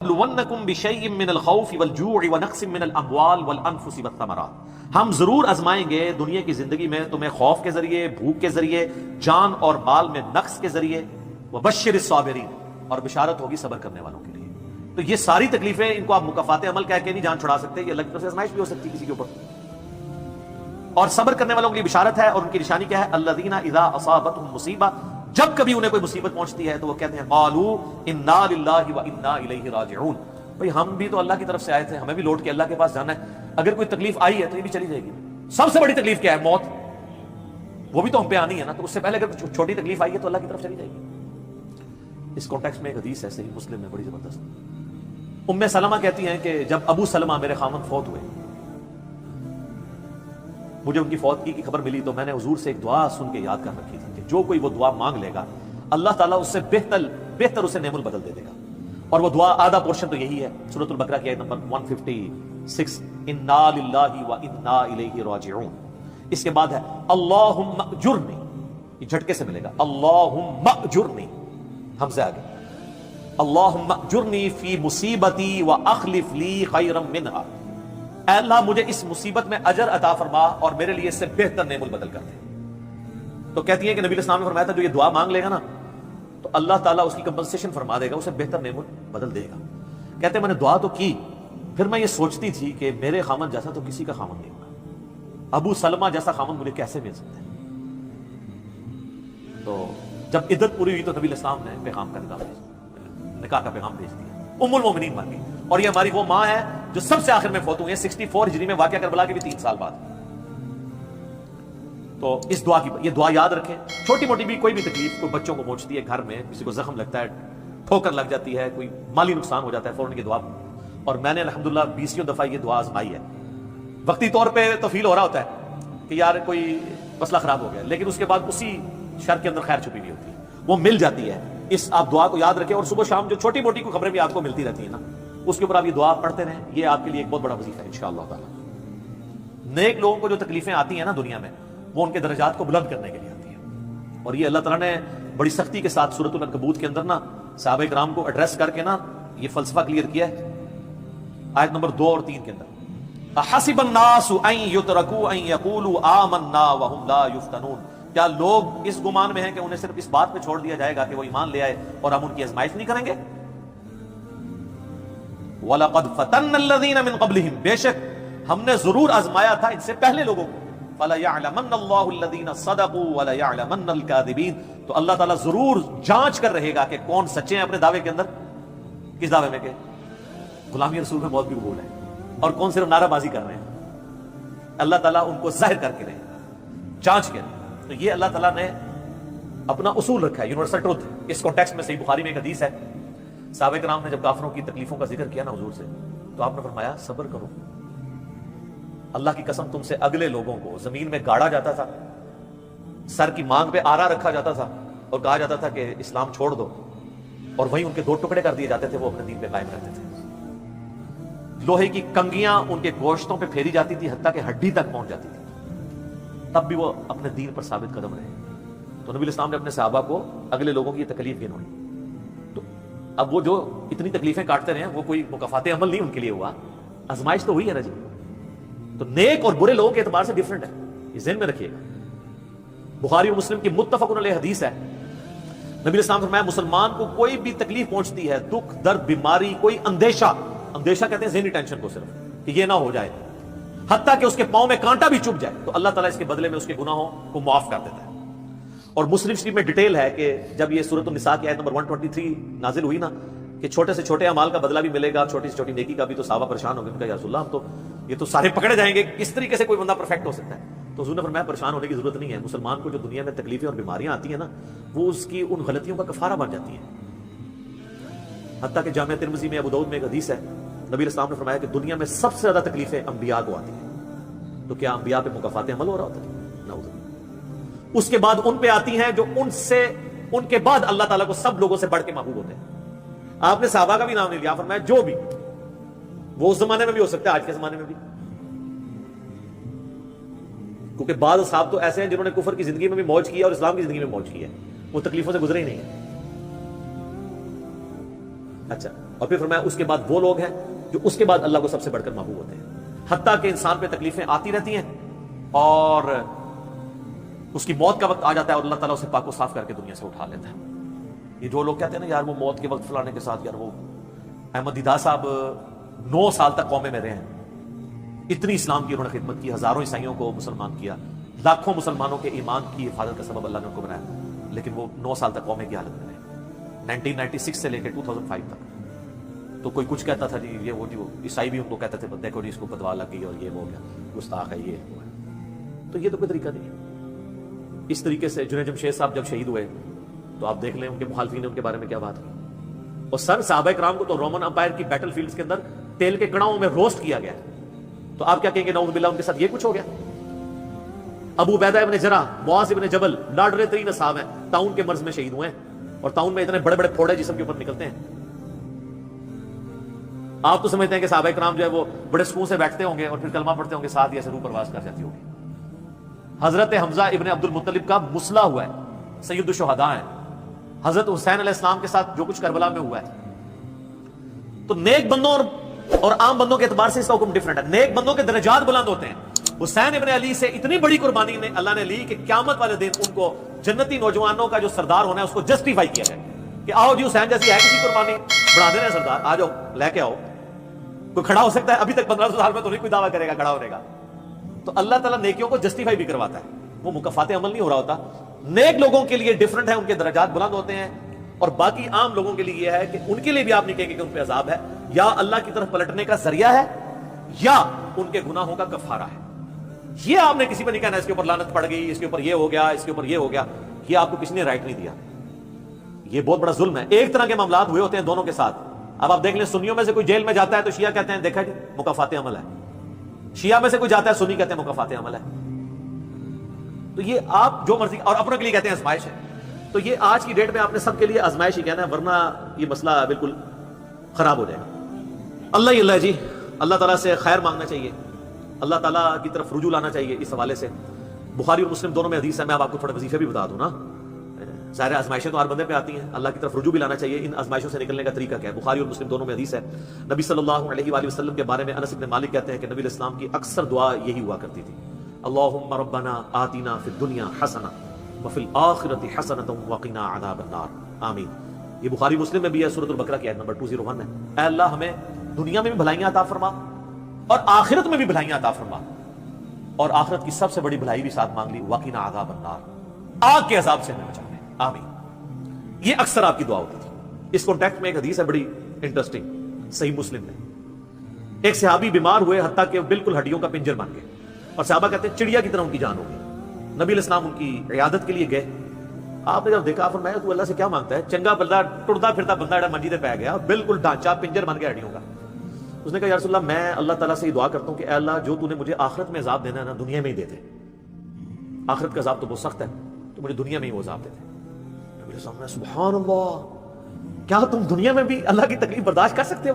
لونکم بشیء من الخوف والجوع ونقص من الاموال والانفس والثمرات، ہم ضرور آزمائیں گے دنیا کی زندگی میں تمہیں خوف کے ذریعے، بھوک کے ذریعے، جان اور مال میں نقص کے ذریعے، وبشر الصابرین، اور بشارت ہوگی صبر کرنے والوں کے لیے۔ تو یہ ساری تکلیفیں، ان کو آپ مکافات عمل کہہ کے نہیں جان چھڑا سکتے، یہ اللہ کی طرف سے آزمائش بھی ہو سکتی ہے کسی کے اوپر۔ اور صبر کرنے والوں کے لیے بشارت ہے، اور ان کی نشانی کیا ہے؟ الذین اذا اصابتهم مصیبہ، جب کبھی انہیں کوئی مصیبت پہنچتی ہے تو وہ کہتے ہیں قالوا انا للہ وانا الیہ راجعون، بھئی ہم بھی تو اللہ کی طرف سے آئے تھے، ہمیں بھی لوٹ کے اللہ کے پاس جانا ہے، اگر کوئی تکلیف آئی ہے تو یہ بھی چلی جائے گی۔ سب سے بڑی تکلیف کیا ہے؟ موت، وہ بھی تو ہم پہ آنی ہے نا، تو اس سے پہلے اگر چھوٹی تکلیف آئی ہے تو اللہ کی طرف چلی جائے گی۔ اس کانٹیکسٹ میں ایک حدیث ہے صحیح مسلم میں بڑی زبردست، ام سلمہ کہتی ہیں کہ جب ابو سلمہ میرے خامن فوت ہوئے، مجھے ان کی فوتگی کی خبر ملی تو میں نے حضور سے ایک دعا سن کے یاد کر رکھی تھی کہ جو کوئی وہ دعا مانگ لے گا اللہ تعالیٰ اس سے بہتر اسے نعم البدل دے دے گا، اور وہ دعا آدھا پورشن تو یہی ہے، سورۃ البقرہ کی آیت نمبر 156، انا للہ وانا الیہ راجعون۔ اس کے بعد ہے اللہم اجرنی، یہ جھٹکے سے ملے گا، اللہم اجرنی، حمزہ آگے، اللہم اجرنی فی مصیبتی واخلف لی خیرا منہا، اے اللہ مجھے اس مصیبت میں اجر عطا فرما اور میرے لیے اس سے بہتر نعم البدل کر دے۔ تو کہتی ہیں کہ نبی اسلام نے فرمایا تھا جو یہ دعا مانگ لے گا نا تو اللہ تعالیٰ اس کی کمپنسیشن فرما دے گا، اسے بہتر نعم بدل دے گا۔ کہتے ہیں میں نے دعا تو کی، پھر میں یہ سوچتی تھی کہ میرے خامن جیسا تو کسی کا خامن نہیں ہوگا، ابو سلمہ جیسا خامن مجھے کیسے مل سکتا ہے؟ تو جب عدت پوری ہوئی تو نبی اسلام نے پیغام کا نکاح کا پیغام بھیج دیا، ام المومنین بن گئی، اور یہ ہماری وہ ماں ہے جو سب سے آخر میں فوت ہوئی ہے 64 ہجری میں، واقعہ کربلا کے بھی 3 سال بعد۔ تو اس دعا کی، یہ دعا یاد رکھیں، چھوٹی موٹی بھی کوئی بھی تکلیف، کوئی بچوں کو پہنچتی ہے گھر میں، کسی کو زخم لگتا ہے، ٹھوکر لگ جاتی ہے، کوئی مالی نقصان ہو جاتا ہے، فوراً کی دعا۔ اور میں نے الحمدللہ 20 دفعہ یہ دعا آزمائی ہے۔ وقتی طور پہ تو فیل ہو رہا ہوتا ہے کہ یار کوئی مسئلہ خراب ہو گیا، لیکن اس کے بعد اسی شر کے اندر خیر چھپی ہوئی ہوتی ہے، وہ مل جاتی ہے۔ اس آپ دعا کو یاد رکھیں، اور صبح شام جو چھوٹی موٹی کوئی خبریں بھی آپ کو ملتی رہتی ہیں نا، اس کے اوپر آپ یہ دعا پڑھتے رہیں، یہ آپ کے لیے ایک بہت بڑا وظیفہ ہے انشاءاللہ تعالی۔ نیک لوگوں کو جو تکلیفیں آتی ہیں نا دنیا میں، وہ ان کے درجات کو بلند کرنے کے لیے آتی ہے، اور یہ اللہ تعالیٰ نے بڑی سختی کے ساتھ سورۃ العنکبوت کے اندر نا صحابہ کرام کو ایڈریس کر کے نا یہ فلسفہ کلیئر کیا ہے، آیت نمبر 2 اور 3 کے اندر، احسب الناس ان یترکوا ان یقولوا آمنا وهم لا یفتنون، کیا لوگ اس گمان میں ہیں کہ انہیں صرف اس بات پہ چھوڑ دیا جائے گا کہ وہ ایمان لے آئے اور ہم ان کی آزمائش نہیں کریں گے؟ وَلَقَدْ فَتَنَّ الَّذِينَ مِن قَبْلِهِمْ، بے شک ہم نے ضرور آزمایا تھا ان سے پہلے لوگوں کو، فَلَيَعْلَمَنَّ اللَّهُ الَّذِينَ صَدَقُوا وَلَيَعْلَمَنَّ الْكَاذِبِينَ، تو اللہ تعالیٰ ضرور جانچ کر رہے گا کہ کون سچے ہیں اپنے دعوے کے اندر، کس دعوے میں کہ غلامی رسول میں بہت بھی قبول ہے، اور کون صرف نعرہ بازی کر رہے ہیں۔ اللہ تعالیٰ ان کو ظاہر کر کے رہے، جانچ کے۔ تو یہ اللہ تعالیٰ نے اپنا اصول رکھا ہے، یونیورسل ٹروتھ۔ اس کانٹیکسٹ میں صحیح بخاری میں ایک حدیث ہے، صحابہ کرام نے جب کافروں کی تکلیفوں کا ذکر کیا نا حضور سے، تو آپ نے فرمایا صبر کرو، اللہ کی قسم تم سے اگلے لوگوں کو زمین میں گاڑا جاتا تھا، سر کی مانگ پہ آرا رکھا جاتا تھا اور کہا جاتا تھا کہ اسلام چھوڑ دو، اور وہیں ان کے 2 ٹکڑے کر دیے جاتے تھے، وہ اپنے دین پہ قائم رہتے تھے۔ لوہے کی کنگیاں ان کے گوشتوں پہ پھیری جاتی تھی حتیٰ کہ ہڈی تک پہنچ جاتی تھی، تب بھی وہ اپنے دین پر ثابت قدم رہے۔ تو نبی اسلام نے اپنے صحابہ کو اگلے لوگوں کی یہ تکلیف گنوائی۔ تو اب وہ جو اتنی تکلیفیں کاٹتے رہے ہیں، وہ کوئی مکافات عمل نہیں ان کے لیے ہوا، آزمائش تو ہوئی ہے نا جی۔ تو نیک اور برے لوگوں کے اعتبار سے ڈیفرنٹ ہے، یہ ذہن میں رکھیے گا۔ بخاری اور مسلم کی متفق علیہ حدیث ہے، نبی اسلام فرمایا مسلمان کو کوئی بھی تکلیف پہنچتی ہے، دکھ درد بیماری، کوئی اندیشہ کہتے ہیں ذہنی ٹینشن کو صرف، کہ یہ نہ ہو جائے، حتیٰ کہ اس کے پاؤں میں کانٹا بھی چبھ جائے، تو اللہ تعالیٰ اس کے بدلے میں اس کے گناہوں کو معاف کر دیتا ہے۔ اور مسلم شریف میں ڈیٹیل ہے کہ جب یہ سورۃ النساء کی آیت نمبر 123 نازل ہوئی نا کہ چھوٹے سے چھوٹے اعمال کا بدلہ بھی ملے گا، چھوٹی سے چھوٹی نیکی کا بھی، تو صحابہ پریشان ہو گئے، ان کا یا رسول اللہ ہم تو یہ تو سارے پکڑے جائیں گے، کس طریقے سے کوئی بندہ پرفیکٹ ہو سکتا ہے؟ تو حضور نے فرمایا پریشان ہونے کی ضرورت نہیں ہے، مسلمان کو جو دنیا میں تکلیفیں اور بیماریاں آتی ہیں نا، وہ اس کی ان غلطیوں کا کفارہ بن جاتی ہیں۔ حتیٰ کہ جامعہ ترمذی میں ابو داؤد میں ایک حدیث ہے، نبی اسلام نے فرمایا کہ دنیا میں سب سے زیادہ تکلیفیں انبیاء کو آتی ہیں، تو کیا انبیاء پہ مکافات عمل ہو رہا ہوتا ہے؟ نعوذ باللہ۔ اس کے بعد ان پہ آتی ہیں جو ان کے بعد اللہ تعالیٰ کو سب لوگوں سے بڑھ کے محبوب ہوتے ہیں۔ آپ نے صحابہ کا بھی نام نہیں لیا، فرمایا جو بھی، وہ اس زمانے میں بھی ہو سکتا ہے، آج کے زمانے میں بھی، کیونکہ بعض صحابہ تو ایسے ہیں جنہوں نے کفر کی زندگی میں بھی موج کی ہے اور اسلام کی زندگی میں موج کی ہے، وہ تکلیفوں سے گزرے ہی نہیں ہے۔ اچھا اور پھر فرمایا اس کے بعد وہ لوگ ہیں جو اس کے بعد اللہ کو سب سے بڑھ کر محبوب ہوتے ہیں، حتیٰ کہ انسان پہ تکلیفیں آتی رہتی ہیں اور اس کی موت کا وقت آ جاتا ہے اور اللہ تعالیٰ اسے پاک و صاف کر کے دنیا سے اٹھا لیتا ہے۔ یہ جو لوگ کہتے ہیں نا یار وہ موت کے وقت فلانے کے ساتھ، یار وہ احمد دیدار صاحب 9 سال تک قومے میں رہے ہیں، اتنی اسلام کی انہوں نے خدمت کی، ہزاروں عیسائیوں کو مسلمان کیا، لاکھوں مسلمانوں کے ایمان کی حفاظت کا سبب اللہ نے ان کو بنایا، لیکن وہ 9 سال تک قومے کی حالت میں رہے، 1996 سے لے کے 2005 تک۔ تو کوئی کچھ کہتا تھا جی یہ وہ جو عیسائی بھی ان کو کہتے تھے دیکھو جی اس کو بدوا لگ گئی اور یہ وہ گیا، گستاخ ہے یہ ہوا ہے۔ تو یہ تو کوئی طریقہ نہیں ہے۔ اس طریقے سے جنید جمشید صاحب جب شہید ہوئے تو آپ دیکھ لیں ان کے مخالفین نے ان کے بارے میں کیا بات کی، اور سر صحابہ کرام کو تو رومن امپائر کی بیٹل فیلڈز کے اندر تیل کے کڑاؤں میں روسٹ کیا گیا، تو آپ کیا کہیں گے نعوذ باللہ ان کے ساتھ یہ کچھ ہو گیا؟ ابو عبیدہ ابن جرح، معاذ ابن جبل لاڈلے ترین اصحاب ہیں، طاعون کے مرض میں شہید ہوئے ہیں، اور طاعون میں اتنے بڑے بڑے پھوڑے جسم کے اوپر نکلتے ہیں۔ آپ تو سمجھتے ہیں کہ صحابہ کرام جو ہے وہ بڑے سکون سے بیٹھتے ہوں گے اور پھر کلمہ پڑھتے ہوں گے، ساتھ یہ سے روح پرواز کر جاتی ہوگی۔ حضرت حمزہ ابن عبد المطلب کا مسلح ہوا ہے، سید الشہداء ہیں، حضرت حسین علیہ السلام کے ساتھ جو کچھ کربلا میں ہوا ہے۔ تو نیک بندوں اور عام بندوں کے اعتبار سے اس کا حکم ڈیفرنٹ ہے۔ نیک بندوں کے درجات بلند ہوتے ہیں۔ حسین ابن علی سے اتنی بڑی قربانی نے اللہ نے لی کہ قیامت والے دن ان کو جنتی نوجوانوں کا جو سردار ہونا ہے اس کو جسٹیفائی کیا جائے کہ آؤ جی حسین جیسی ہے کسی قربانی بنا دینا سردار، آ جاؤ لے کے آؤ۔ کوئی کھڑا ہو سکتا ہے؟ ابھی تک 1500 سال میں تو نہیں کوئی دعویٰ کرے گا کھڑا ہونے کا۔ تو اللہ تعالیٰ نیکیوں کو جسٹیفائی بھی کرواتا ہے، وہ مکافات عمل نہیں ہو رہا ہوتا۔ نیک لوگوں کے لیے ڈیفرنٹ ہے، ان کے درجات بلند ہوتے ہیں، اور باقی عام لوگوں کے لیے یہ ہے کہ ان کے لیے بھی آپ نہیں کہیں گے کہ ان پہ عذاب ہے، یا اللہ کی طرف پلٹنے کا ذریعہ ہے یا ان کے گناہوں کا کفارہ ہے۔ یہ آپ نے کسی پہ نہیں کہنا اس کے اوپر لعنت پڑ گئی، اس کے اوپر یہ ہو گیا، اس کے اوپر یہ ہو گیا، یہ آپ کو کسی نے رائٹ نہیں دیا۔ یہ بہت بڑا ظلم ہے۔ ایک طرح کے معاملات ہوئے ہوتے ہیں دونوں کے ساتھ۔ اب آپ دیکھ لیں سنیوں میں سے کوئی جیل میں جاتا ہے تو شیعہ کہتے ہیں دیکھا جی مکافات عمل ہے، شیعہ میں سے کوئی جاتا ہے سنی کہتے ہیں مکافات عمل ہے۔ تو یہ آپ جو مرضی، اور اپنوں کے لیے کہتے ہیں آزمائش ہے۔ تو یہ آج کی ڈیٹ میں آپ نے سب کے لیے آزمائش ہی کہنا ہے، ورنہ یہ مسئلہ بالکل خراب ہو جائے گا۔ اللہ ہی اللہ جی، اللہ تعالیٰ سے خیر مانگنا چاہیے، اللہ تعالیٰ کی طرف رجوع لانا چاہیے۔ اس حوالے سے بخاری اور مسلم دونوں میں حدیث ہے، میں اب آپ کو تھوڑے وظیفے بھی بتا دوں نا۔ ظاہر آزمائشیں تو ہر بندے پہ آتی ہیں، اللہ کی طرف رجوع بھی لانا چاہیے۔ ان آزمائشوں سے نکلنے کا طریقہ کیا ہے؟ بخاری اور مسلم دونوں میں حدیث ہے، نبی صلی اللہ علیہ وآلہ وسلم کے بارے میں انس بن مالک کہتے ہیں کہ نبی علیہ السلام کی اکثر دعا یہی ہوا کرتی تھی، اللہم ربنا آتنا فی الدنیا حسنہ وفی الآخرۃ حسنۃ وقنا عذاب النار، آمین۔ یہ بخاری مسلم میں بھی ہے، سورۃ البقرہ کی آیت نمبر 201 ہے۔ اے اللہ ہمیں دنیا میں بھی بھلائیاں عطا فرما اور آخرت میں بھی بھلائیاں عطا فرما، اور آخرت کی سب سے بڑی بھلائی بھی ساتھ مانگ لی، وقنا عذاب النار، آگ کے عذاب سے ہمیں بچا لے، آمین۔ یہ اکثر آپ کی دعا ہوتی تھی۔ اس کانٹیکٹ میں ایک حدیث ہے بڑی انٹرسٹنگ، صحیح مسلم میں، ایک صحابی بیمار ہوئے حتیٰ کہ بالکل ہڈیوں کا پنجر بن گئے، اور صحابہ کہتے ہیں چڑیا کی طرح ان کی جان ہو گئی۔ نبی علیہ السلام ان کی عیادت کے لیے گئے، آپ نے جب دیکھا فرمایا تو اللہ سے کیا مانگتا ہے؟ چنگا بندہ ٹرتا پھرتا بندہ جڑا منجی تے پی گیا، بالکل ڈھانچہ پنجر بن گیا ہڈیوں کا۔ اس نے کہا یا رسول اللہ میں اللہ تعالیٰ سے یہ دعا کرتا ہوں کہ اے اللہ جو تو نے مجھے آخرت میں عذاب دینا ہے نا دنیا میں ہی دے دے، آخرت کا عذاب تو بہت سخت ہے، تو مجھے دنیا میں ہی وہ عذاب دے دے۔ نبی علیہ السلام نے سبحان اللہ، کیا تم دنیا میں بھی اللہ کی تکلیف برداشت کر سکتے ہو؟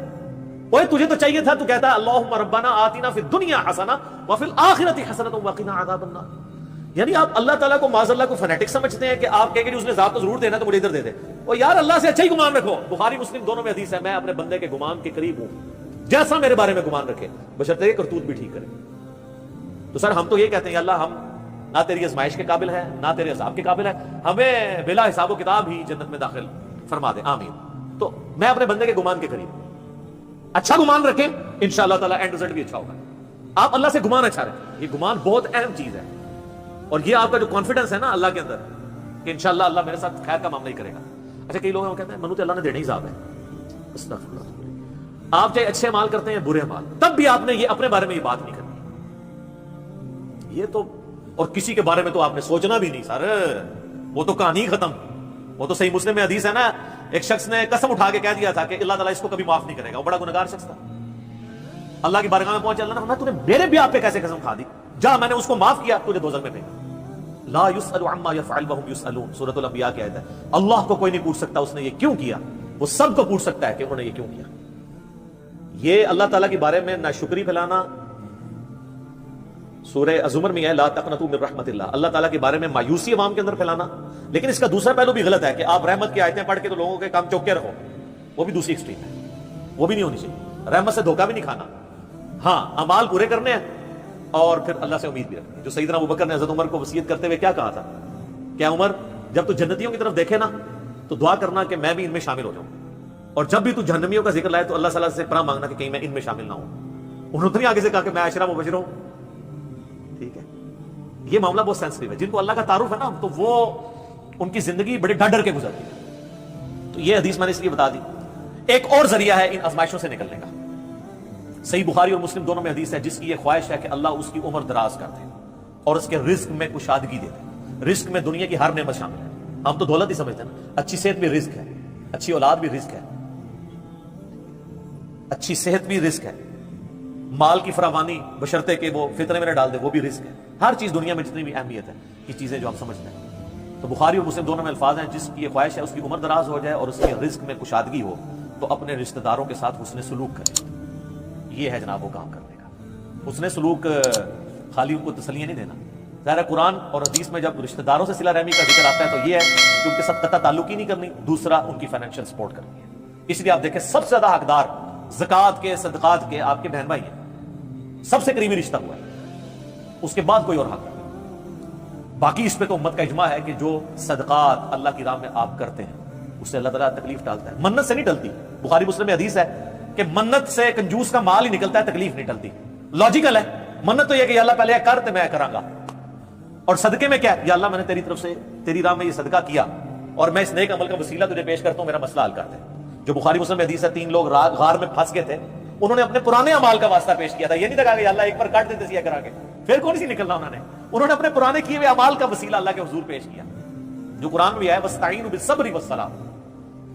اوے تجھے تو چاہیے تھا تو کہتا ہے اللہم ربنا آتنا فی الدنیا حسنہ وفی الآخرۃ حسنۃ وقنا عذاب النار۔ یعنی آپ اللہ تعالیٰ کو معاذ اللہ کو فنیٹک سمجھتے ہیں کہ آپ کہیں گے اس نے عذاب تو ضرور دینا تو مجھے ادھر دے دے۔ اور یار اللہ سے اچھا ہی گمان رکھو، بخاری مسلم دونوں میں حدیث ہے، میں اپنے بندے کے گمان کے قریب ہوں جیسا میرے بارے میں گمان رکھے، بشرطے کہ کرتوت بھی ٹھیک کرے۔ تو سر ہم تو یہ کہتے ہیں اللہ ہم نہ تیری آزمائش کے قابل ہیں نہ تیرے عذاب کے قابل ہیں، ہمیں بلا حساب و کتاب ہی جنت میں داخل فرما دے، آمین۔ تو میں اپنے بندے کے گمان کے قریب، اچھا گمان رکھیں انشاءاللہ تعالیٰ اینڈ رزلٹ بھی اچھا ہوگا۔ آپ اللہ سے گمان اچھا رکھیں، یہ گمان بہت اہم چیز ہے، اور یہ آپ کا جو کانفیڈنس ہے نا اللہ کے اندر کہ انشاءاللہ اللہ میرے ساتھ خیر کا معاملہ ہی کرے گا۔ اچھا کئی لوگ کہتے ہیں منو تو اللہ نے دینے ہی عذاب ہے، استغفر اللہ۔ آپ چاہے اچھے مال کرتے ہیں برے مال، تب بھی آپ نے یہ اپنے بارے میں یہ بات نہیں کرنی، یہ تو، اور کسی کے بارے میں تو آپ نے سوچنا بھی نہیں سر، وہ تو کہانی ختم۔ وہ تو صحیح مسلم میں حدیث ہے نا، ایک شخص نے قسم اٹھا کے کہہ دیا تھا کہ اللہ تعالیٰ اس کو کبھی معاف نہیں کرے گا، وہ بڑا گنہگار شخص تھا۔ اللہ کی بارگاہ میں پہنچ، اللہ نے فرمایا تو نے میرے بھی آپ پہ کیسے قسم کھا دی؟ جا میں نے اس کو معاف کیا، تجھے دوزخ میں پھینکا۔ لا یسأل عما یفعل وهم یسألون، سورۃ الانبیاء کی آیت ہے۔ اللہ کو کوئی نہیں پوچھ سکتا اس نے یہ کیوں کیا، وہ سب کو پوچھ سکتا ہے کہ انہوں نے یہ کیوں کیا۔ یہ اللہ تعالیٰ کے بارے میں ناشکری پھیلانا سورہ الزمر میں ہے، لا تقنطوا من رحمت اللہ، اللہ تعالیٰ کے بارے میں مایوسی عوام کے اندر پھیلانا۔ لیکن اس کا دوسرا پہلو بھی غلط ہے کہ آپ رحمت کی آیتیں پڑھ کے تو لوگوں کے کام چوک کے رکھو، وہ بھی دوسری ایکسٹریم ہے۔ وہ بھی نہیں ہونی چاہیے. رحمت سے دھوکہ بھی نہیں کھانا. ہاں اعمال پورے کرنے ہیں اور پھر اللہ سے امید بھی رکھنی. جو سیدنا ابوبکر نے حضرت عمر کو وصیت کرتے ہوئے کیا کہا تھا کہ عمر جب تو جنتیوں کی طرف دیکھے نا تو دعا کرنا کہ میں بھی ان میں شامل ہو جاؤں, اور جب بھی تو جہنمیوں کا ذکر لائے تو اللہ تعالیٰ سے پناہ مانگنا کہ کہیں میں ان میں شامل نہ ہوں. انہوں نے آگے سے کہا کہ میں عشرہ مبشر ہوں. ٹھیک ہے, یہ معاملہ بہت سینسٹیو ہے. جن کو اللہ کا تعارف ہے نا تو وہ ان کی زندگی بڑے ڈر ڈر کے گزرتی ہے. تو یہ حدیث میں نے اس لیے بتا دی. ایک اور ذریعہ ہے ان آزمائشوں سے نکلنے کا. صحیح بخاری اور مسلم دونوں میں حدیث ہے جس کی یہ خواہش ہے کہ اللہ اس کی عمر دراز کر دے اور اس کے رزق میں کشادگی دے دے. رزق میں دنیا کی ہر نعمت شامل ہے. ہم تو دولت ہی سمجھتے ہیں نا. اچھی صحت بھی رزق ہے, اچھی اولاد بھی رزق ہے, اچھی صحت بھی رزق ہے, مال کی فراوانی بشرطے کہ وہ فطرے میں نہ ڈال دے وہ بھی رزق ہے. ہر چیز دنیا میں جتنی بھی اہمیت ہے یہ چیزیں جو ہم سمجھتے ہیں. تو بخاری اور مسلم دونوں میں الفاظ ہیں جس کی یہ خواہش ہے اس کی عمر دراز ہو جائے اور اس کے رزق میں کشادگی ہو تو اپنے رشتہ داروں کے ساتھ حسن سلوک کرے. یہ ہے جناب وہ کام کرنے کا. حسن سلوک خالی ان کو تسلیاں نہیں دینا. ظاہر قرآن اور حدیث میں جب رشتہ داروں سے صلہ رحمی کا ذکر آتا ہے تو یہ ہے کہ ان کے ساتھ قطع تعلق ہی نہیں کرنی, دوسرا ان کی فائنینشیل سپورٹ کرنی ہے. اس لیے آپ دیکھیں سب سے زیادہ حقدار زکوٰۃ کے صدقات کے آپ کے بہن بھائی ہیں. سب سے قریبی رشتہ ہوا ہے, اس کے بعد کوئی اور حق نہیں. باقی اس پہ تو امت کا اجماع ہے کہ جو صدقات اللہ کی راہ میں آپ کرتے ہیں اس سے اللہ تعالیٰ تکلیف ڈالتا ہے. منت سے نہیں ڈلتی. بخاری مسلم میں حدیث ہے کہ منت سے کنجوس کا مال ہی نکلتا ہے, تکلیف نہیں ڈلتی. لاجیکل ہے. منت تو یہ کہ یا اللہ پہلے کر تو میں کراں گا, اور صدقے میں کیا ہے یا اللہ میں نے تیری طرف سے تیری راہ میں یہ صدقہ کیا اور میں اس نیک عمل کا وسیلہ تجھے پیش کرتا ہوں, میرا مسئلہ حل کر دے. جو بخاری مسلم میں حدیث ہے 3 لوگ غار میں پھنس گئے تھے, انہوں نے اپنے پرانے اعمال کا واسطہ پیش کیا تھا. یہ نہیں کہا کہ یا اللہ ایک بار کاٹ دیتے سیا کرا کے, پھر کون سی نکلنا. انہوں نے اپنے پرانے کیے ہوئے اعمال کا وسیلہ اللہ کے حضور پیش کیا. جو قرآن میں بھی ہے وَاسْتَعِينُوا بِالصَّبْرِ وَالصَّلَاةِ,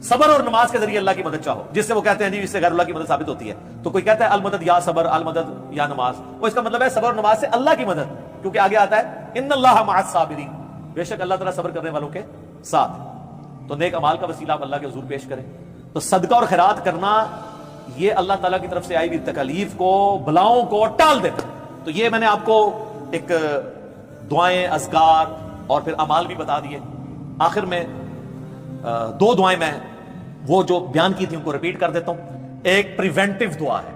صبر اور نماز کے ذریعے اللہ کی مدد چاہو, جس سے وہ کہتے ہیں جی اس سے غیر اللہ کی مدد ثابت ہوتی ہے. تو کوئی کہتا ہے المدد یا صبر, المدد یا نماز, وہ اس کا مطلب ہے صبر اور نماز سے اللہ کی مدد, کیونکہ آگے آتا ہے ان اللہ مع الصابرین, بے شک اللہ تعالیٰ صبر کرنے والوں کے ساتھ. تو نیک امال کا وسیلہ آپ اللہ کے حضور پیش کریں. تو صدقہ اور خیرات کرنا یہ اللہ تعالیٰ کی طرف سے آئی ہوئی تکالیف کو, بلاؤں کو ٹال دیتا. تو یہ میں نے آپ کو ایک دعائیں, اذکار اور پھر امال بھی بتا دیے. آخر میں 2 دعائیں میں وہ جو بیان کی تھی ان کو ریپیٹ کر دیتا ہوں. ایک پریونٹیو دعا ہے.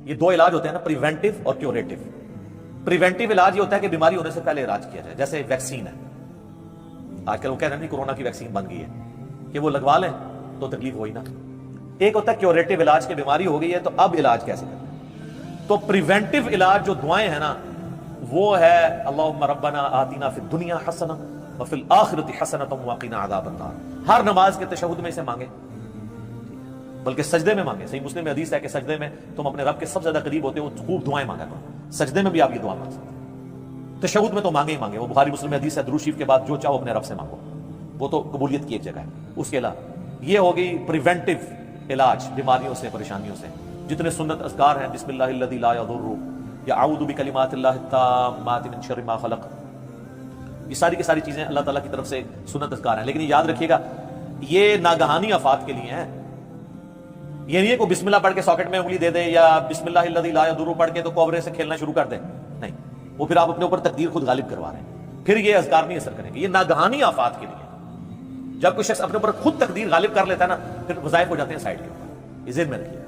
یہ 2 علاج ہوتے ہیں نا, پریونٹیو اور کیوریٹیو. پریونٹیو علاج یہ ہوتا ہے کہ بیماری ہونے سے پہلے علاج کیا جائے, جیسے ویکسین ہے. آج کل وہ کہہ رہے ہیں کورونا کی ویکسین بن گئی ہے کہ وہ لگوا لیں تو تکلیف ہوئی نا. ایک ہوتا ہے کیوریٹیو علاج, کی بیماری ہو گئی ہے تو اب علاج کیسے کرنا ہے. تو پریونٹیو علاج جو دعائیں ہیں نا وہ ہے اللہم ربنا آتنا فی الدنیا حسنہ وفی الآخرۃ حسنۃ وقنا عذاب النار. ہر نماز کے تشہد میں اسے مانگے, بلکہ سجدے میں مانگے. صحیح مسلم میں حدیث ہے کہ سجدے میں تم اپنے رب کے سب سے زیادہ قریب ہوتے ہو, خوب دعائیں مانگا کرو. سجدے میں بھی آپ یہ دعا مانگ سکتے ہیں, تشہد میں تو مانگے ہی مانگے. وہ بخاری مسلم میں حدیث ہے درود شریف کے بعد جو چاہو اپنے رب سے مانگو, وہ تو قبولیت کی ایک جگہ ہے. اس کے علاوہ یہ ہوگی پریونٹیو علاج بیماریوں سے, پریشانیوں سے. جتنے سنت اذکار ہیں, بسم اللہ الذی لا یضر یا اعوذ بکلمات اللہ التامات من شر ما خلق, یہ ساری کی ساری چیزیں اللہ تعالیٰ کی طرف سے سنت اذکار ہیں. لیکن یہ یاد رکھیے گا یہ ناگہانی آفات کے لیے ہیں. یہ نہیں ہے کہ بسم اللہ پڑھ کے ساکٹ میں انگلی دے دے یا بسم اللہ الذی لا یضر پڑھ کے تو کوبرے سے کھیلنا شروع کر دیں. نہیں, وہ پھر آپ اپنے اوپر تقدیر خود غالب کروا رہے ہیں, پھر یہ اذکار نہیں اثر کریں گے. یہ ناگہانی آفات کے لیے. جب کوئی شخص اپنے اوپر خود تقدیر غالب کر لیتا ہے نا پھر وظائف ہو جاتے ہیں سائڈ کے اوپر. یہ ذہن میں رکھیے.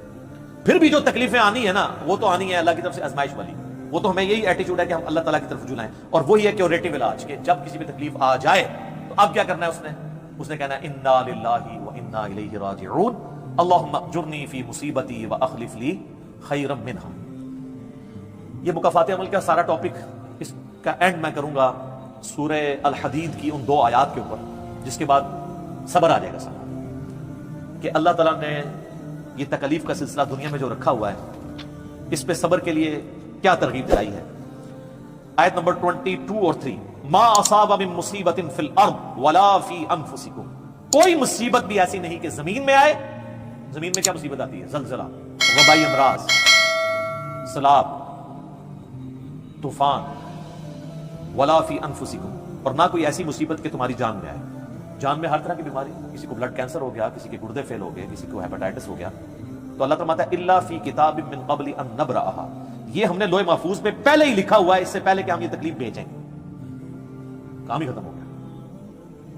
پھر بھی جو تکلیفیں آنی ہے نا وہ تو آنی ہے اللہ کی طرف سے آزمائش والی. وہ تو ہمیں یہی ایٹیچیوڈ ہے کہ ہم اللہ تعالیٰ کی طرف رجوع لائیں, اور وہی ہے کیوریٹیو علاج کہ جب کسی بھی تکلیف آ جائے تو اب کیا کرنا ہے. اس نے کہنا ہے انا للہ و انا الیہ راجعون اللہم اجرنی فی مصیبتی و اخلف لی خیرا منہا. یہ مکافات عمل کا سارا ٹاپک اس کا اینڈ میں کروں گا سورہ الحدید کی ان 2 آیات کے اوپر, جس کے بعد صبر آ جائے گا سارا کہ اللہ تعالیٰ نے یہ تکلیف کا سلسلہ دنیا میں جو رکھا ہوا ہے اس پہ صبر کے لیے کیا ترغیب دلائی ہے. آیت نمبر 22 اور 3, ما اصاب من مصیبت فی الارض ولا فی انفسکم, کوئی مصیبت بھی ایسی نہیں کہ زمین میں آئے. زمین میں کیا مصیبت آتی ہے؟ زلزلہ, وبائی امراض, سیلاب, طوفان. ولا فی انفسکم, اور نہ کوئی ایسی مصیبت کہ تمہاری جان میں آئے. جان میں ہر طرح کی بیماری, کسی کو بلڈ کینسر ہو گیا, کسی کے گردے فیل ہو گئے, کسی کو ہیپاٹائٹس ہو گیا, تو اللہ فرماتا ہے الا فی کتاب من قبل ان نبرأھا, یہ ہم نے لوح محفوظ میں پہلے ہی لکھا ہوا ہے, اس سے پہلے کہ ہم یہ تکلیف بھیجیں. کام ہی ختم ہو گیا.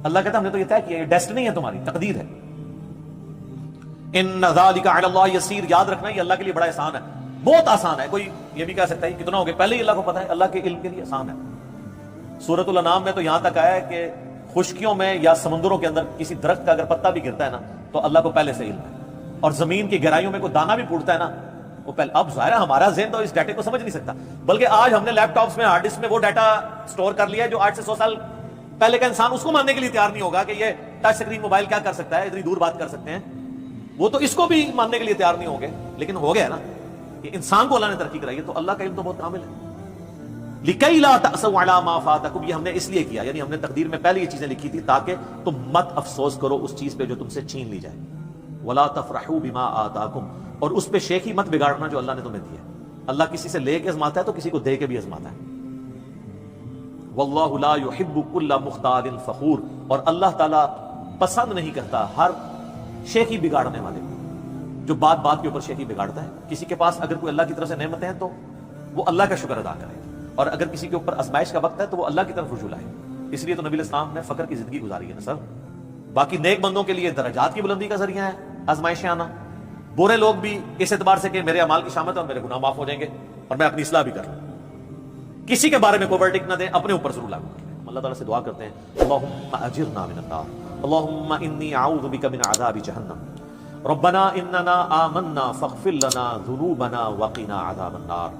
اللہ کہتا ہے ہم نے تو یہ طے کیا, یہ ڈیسٹنی ہے تمہاری, تقدیر ہے. ان ذالک علی اللہ یسیر، یاد رکھنا یہ اللہ کے لیے بڑا آسان ہے، بہت آسان ہے. کوئی یہ بھی کہہ سکتا ہے کتنا ہو گیا، پہلے ہی اللہ کو پتا ہے، اللہ کے علم کے لیے آسان ہے. سورۃ الانعام میں تو یہاں تک آیا ہے کہ خشکیوں میں یا سمندروں کے اندر کسی درخت کا اگر پتا بھی گرتا ہے نا تو اللہ کو پہلے سے علم ہے، اور زمین کی گہرائیوں میں کوئی دانا بھی پھوٹتا ہے نا وہ پہلے. اب ظاہر ہے ہمارا ذہن تو اس ڈیٹے کو سمجھ نہیں سکتا، بلکہ آج ہم نے لیپ ٹاپس میں ہارڈ ڈسک میں وہ ڈیٹا سٹور کر لیا ہے جو 8 سے 100 سال پہلے کا انسان اس کو ماننے کے لیے تیار نہیں ہوگا کہ یہ ٹچ سکرین موبائل کیا کر سکتا ہے، اتنی دور بات کر سکتے ہیں. وہ تو اس کو بھی ماننے کے لیے تیار نہیں ہوں گے، لیکن ہو گیا نا کہ انسان کو اللہ نے ترقی کرائی ہے، تو اللہ کا علم تو بہت کامل ہے. لِكَيْ لَا تَأْسَوْا عَلَىٰ مَا فَاتَكُمْ، یہ ہم نے اس لیے کیا، یعنی ہم نے تقدیر میں پہلے یہ چیزیں لکھی تھی تاکہ تم مت افسوس کرو اس چیز پہ جو تم سے چھین لی جائے. وَلَا تَفْرَحُوا بِمَا آتَاكُمْ، اور اس پہ شیخی مت بگاڑنا جو اللہ نے تمہیں دی ہے. اللہ کسی سے لے کے ازماتا ہے تو کسی کو دے کے بھی ازماتا ہے. وَاللَّهُ لَا يُحِبُّ كُلَّ مُخْتَالٍ فَخُورٍ، اور اللہ تعالیٰ پسند نہیں کرتا ہر شیخی بگاڑنے والے کو، جو بات بات کے اوپر شیخی بگاڑتا ہے. کسی کے پاس اگر کوئی اللہ کی طرف سے نعمتیں ہیں تو وہ اللہ کا شکر ادا کرے، اور اگر کسی کے اوپر آزمائش کا وقت ہے تو وہ اللہ کی طرف رجوع لائے. اس لیے تو نبی علیہ السلام نے فقر کی زندگی گزاری ہے نا سر. باقی نیک بندوں کے لیے درجات کی بلندی کا ذریعہ ہے آزمائشیں آنا. برے لوگ بھی اس اعتبار سے کہ میرے اعمال کی شامت ہے اور میرے گناہ معاف ہو جائیں گے اور میں اپنی اصلاح بھی کر لوں، کسی کے بارے میں کوئی ورڈکٹ نہ دیں، اپنے اوپر ضرور لاگو کر لیں. اللہ تعالیٰ سے دعا کرتے ہیں اللہم اجرنا من النار، اللہم انی اعوذ بک من عذاب جہنم، ربنا اننا آمنا فاغفر لنا ذنوبنا وقنا عذاب النار،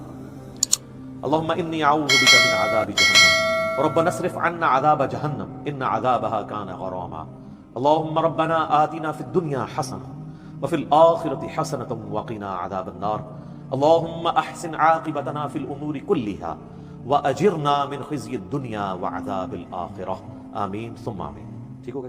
اللہم انی اعوذ بک من عذاب جہنم، ربنا اصرف عنا عذاب جہنم ان عذابها کان غراما، اللہم ربنا آتنا فی الدنیا حسنہ وفی الآخرة حسنة وقنا عذاب النار، اللہم احسن عاقبتنا فی الامور کلها وَأَجِرْنَا مِنْ خِزْيِ الدُّنْيَا وَعَذَابِ الْآخِرَةِ، آمین ثم آمین. ٹھیک ہوگا جی.